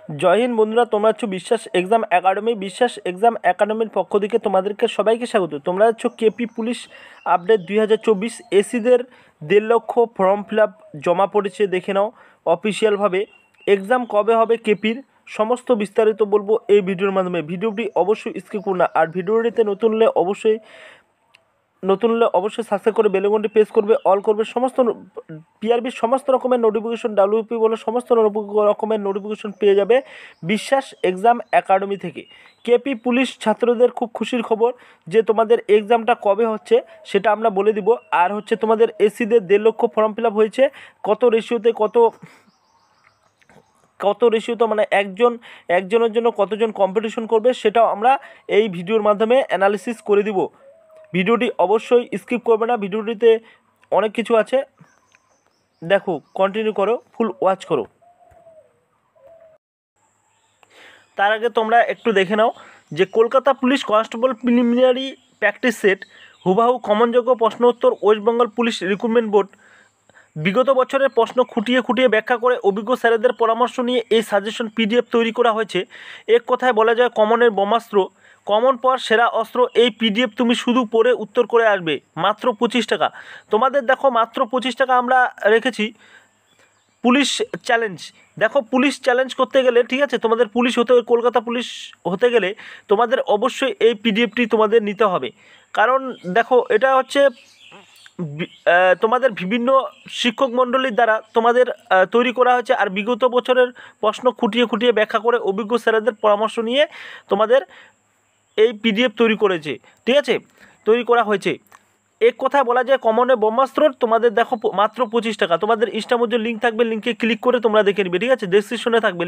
জয় হিন্দ বন্ধুরা, তোমরা হচ্ছে বিশ্বাস এক্সাম একাডেমি। বিশ্বাস এক্সাম একাডেমির পক্ষ থেকে তোমাদেরকে সবাইকে স্বাগত। তোমরা হচ্ছে কেপি পুলিশ আপডেট 2024 এসিদের 1.5 লক্ষ ফর্ম ফিল আপ জমা পড়েছে, দেখে নাও অফিসিয়ালভাবে। এক্সাম কবে হবে কেপির সমস্ত বিস্তারিত বলবো এই ভিডিওর মাধ্যমে। ভিডিওটি অবশ্যই স্কিপ করো না, আর ভিডিওটিতে নতুন হলে অবশ্যই সাবস্ক্রাইব করে বেল আইকনটি প্রেস করবে, অল করবে। সমস্ত পিআরবির সমস্ত রকমের নোটিফিকেশন, ডাব্লিউপি বলে সমস্ত রকমের নোটিফিকেশন পেয়ে যাবে বিশ্বাস এক্সাম একাডেমি থেকে। কেপি পুলিশ ছাত্রদের খুব খুশির খবর যে তোমাদের এক্সামটা কবে হচ্ছে সেটা আমরা বলে দিব। আর হচ্ছে তোমাদের এসিদের 1.5 লক্ষ ফর্ম ফিল আপ হয়েছে, কত রেশিওতে মানে একজনের জন্য কতজন কম্পিটিশন করবে সেটাও আমরা এই ভিডিওর মাধ্যমে অ্যানালিসিস করে দিব। ভিডিওটি অবশ্যই স্কিপ করবে না, ভিডিওটিতে অনেক কিছু আছে, দেখো, কন্টিনিউ করো, ফুল ওয়াচ করো। তার আগে তোমরা একটু দেখে নাও যে Kolkata police constable preliminary practice set হুবাহু কমনযোগ্য প্রশ্ন উত্তর West Bengal police recruitment board বিগত বছরের প্রশ্ন খুঁটিয়ে ব্যাখ্যা করে অভিজ্ঞ স্যারেদের পরামর্শ নিয়ে এই সাজেশন পিডিএফ তৈরি করা হয়েছে। এক কথায় বলা যায় কমনের ব্রহ্মাস্ত্র, কমন পাওয়ার সেরা অস্ত্র। এই পিডিএফ তুমি শুধু পড়ে উত্তর করে আসবে, মাত্র 25 টাকা। তোমাদের দেখো মাত্র 25 টাকা আমরা রেখেছি। পুলিশ চ্যালেঞ্জ, দেখো পুলিশ চ্যালেঞ্জ করতে গেলে, ঠিক আছে, তোমাদের পুলিশ হতে, কলকাতা পুলিশ হতে গেলে তোমাদের অবশ্যই এই পিডিএফটি তোমাদের নিতে হবে। কারণ দেখো এটা হচ্ছে তোমাদের বিভিন্ন শিক্ষক মণ্ডলীর দ্বারা তোমাদের তৈরি করা হয়েছে, আর বিগত বছরের প্রশ্ন খুঁটিয়ে ব্যাখ্যা করে অভিজ্ঞ স্যারেদের পরামর্শ নিয়ে তোমাদের এই পিডিএফ তৈরি করা হয়েছে। এক কথায় বলা যায় কমনে ব্রহ্মাস্ত্র। তোমাদের দেখো মাত্র 25 টাকা। তোমাদের ইনস্টামোজের লিঙ্ক থাকবে, লিঙ্কে ক্লিক করে তোমরা দেখে নিবে, ঠিক আছে, ডেসক্রিপশনে থাকবে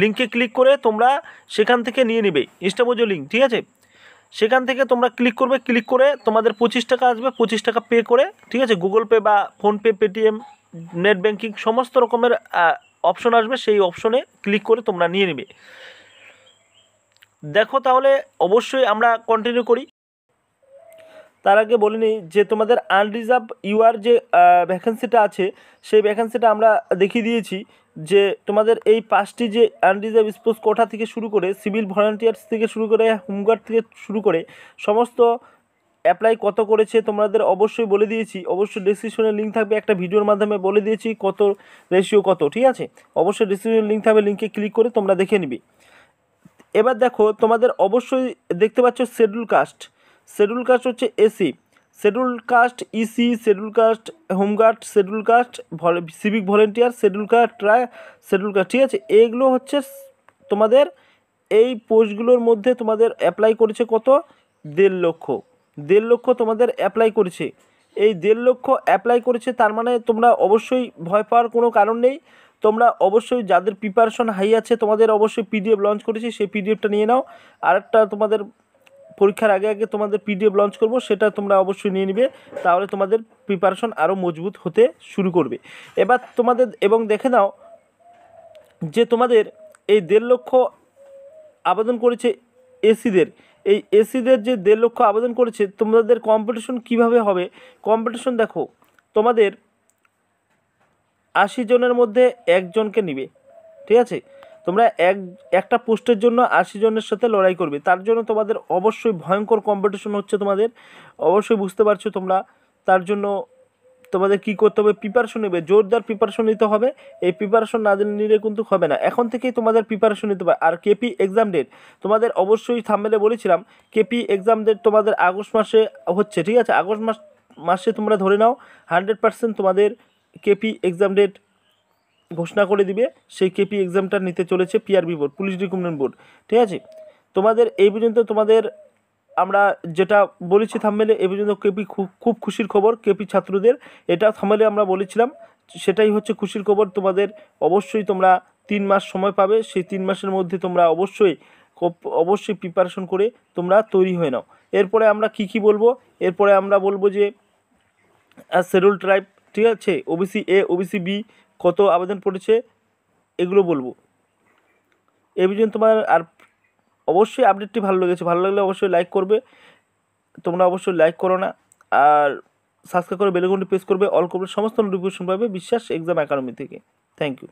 লিঙ্কে ক্লিক করে তোমরা সেখান থেকে নিয়ে নিবে ইনস্টামোজের লিঙ্ক, ঠিক আছে। সেখান থেকে তোমরা ক্লিক করে তোমাদের 25 টাকা আসবে, 25 টাকা পে করে, ঠিক আছে, গুগল পে বা ফোনপে, পেটিএম, নেট ব্যাঙ্কিং সমস্ত রকমের অপশন আসবে, সেই অপশনে ক্লিক করে তোমরা নিয়ে নেবে। দেখো তাহলে অবশ্যই আমরা কন্টিনিউ করি। তার আগে বলে নিই যে তোমাদের আনরিজার্ভ ইউআর যে ভ্যাকেন্সিটা আছে সেই ভ্যাকেন্সিটা আমরা দেখিয়ে দিয়েছি। যে তোমাদের এই 5টি যে আনরিজার্ভ স্পোর্টস কোটা থেকে শুরু করে, সিভিল ভলান্টিয়ার্স থেকে শুরু করে, হোমগার্ড থেকে শুরু করে সমস্ত অ্যাপ্লাই কত করেছে তোমাদের অবশ্যই বলে দিয়েছি। অবশ্যই ডেসক্রিপশনে লিঙ্ক থাকবে, একটা ভিডিওর মাধ্যমে বলে দিয়েছি কত রেশিও কত, ঠিক আছে। অবশ্যই ডেসক্রিপশনে লিঙ্ক থাকবে, লিঙ্কে ক্লিক করে তোমরা দেখে নিবে। এবার দেখো তোমাদের অবশ্যই দেখতে পাচ্ছ শিডিউল কাস্ট হচ্ছে এসি, শিডিউল কাস্ট ইসি, schedule caste home guard, schedule caste civic volunteer, schedule caste, ঠিক আছে। এইগুলো হচ্ছে তোমাদের এই পোস্টগুলোর মধ্যে তোমাদের অ্যাপ্লাই করেছে কত, 1.5 লক্ষ তোমাদের অ্যাপ্লাই করেছে। এই 1.5 লক্ষ অ্যাপ্লাই করেছে, তার মানে তোমরা অবশ্যই ভয় পাওয়ার কোনো কারণ নেই। তোমরা অবশ্যই যাদের প্রিপারেশন হাই আছে তোমাদের অবশ্যই পিডিএফ লঞ্চ করেছি, সেই পিডিএফটা নিয়ে নাও। আরেকটা তোমাদের পরীক্ষার আগে তোমাদের পিডিএফ লঞ্চ করব, সেটা তোমরা অবশ্যই নিয়ে নিবে, তাহলে তোমাদের প্রিপারেশন আরও মজবুত হতে শুরু করবে। এবার তোমাদের এবং দেখে নাও যে তোমাদের এই 1.5 লক্ষ আবেদন করেছে এসিদের, এই এসিদের যে 1.5 লক্ষ আবেদন করেছে, তোমাদের কম্পিটিশন কিভাবে হবে। কম্পিটিশন দেখো, তোমাদের 80 জনের মধ্যে একজনকে নিবে, ঠিক আছে। তোমরা একটা পোস্টের জন্য 80 জনের সাথে লড়াই করবে, তার জন্য তোমাদের অবশ্যই ভয়ঙ্কর কম্পিটিশন হচ্ছে তোমাদের, অবশ্যই বুঝতে পারছো তোমরা। তার জন্য তোমাদের কি করতে হবে, প্রিপারেশন নেবে, জোরদার প্রিপারেশন নিতে হবে। এই প্রিপারেশন না নিলে কিন্তু হবে না, এখন থেকেই তোমাদের প্রিপারেশন নিতে হবে। আর কেপি এক্সাম ডেট তোমাদের অবশ্যই থাম্বনেলে বলেছিলাম, কেপি এক্সাম ডেট তোমাদের আগস্ট মাসে হচ্ছে, ঠিক আছে। আগস্ট মাসে তোমরা ধরে নাও 100% তোমাদের কেপি এক্সাম ডেট ঘোষণা করে দিবে। সেই কেপি এক্সামটা নিতে চলেছে PRB board, police recruitment board, ঠিক আছে। তোমাদের এই পর্যন্ত তোমাদের আমরা যেটা বলেছি থাম্বনেলে, এই পর্যন্ত কেপি খুব খুশির খবর কেপি ছাত্রদের, এটা থাম্বনেলে আমরা বলেছিলাম, সেটাই হচ্ছে খুশির খবর। তোমাদের অবশ্যই তোমরা 3 মাস সময় পাবে, সেই 3 মাসের মধ্যে তোমরা অবশ্যই প্রিপারেশন করে তোমরা তৈরি হয়ে নাও। এরপরে আমরা কি বলবো, এরপরে আমরা বলবো যে শিডিউল ট্রাইব, ঠিক আছে, ওবিসি এ, ওবিসি বি কত আবেদন পড়েছে এগুলো বলবো। এই পর্যন্ত তোমার আর অবশ্যই আপডেটটি ভালো লাগলে অবশ্যই লাইক করবে, তোমরা অবশ্যই লাইক করো না, আর সাবস্ক্রাইব করে বেল আইকনটি প্রেস করবে, অল করবে, সমস্ত নোটিফিকেশন পাবে বিশ্বাস এক্সাম একাডেমি থেকে। Thank you.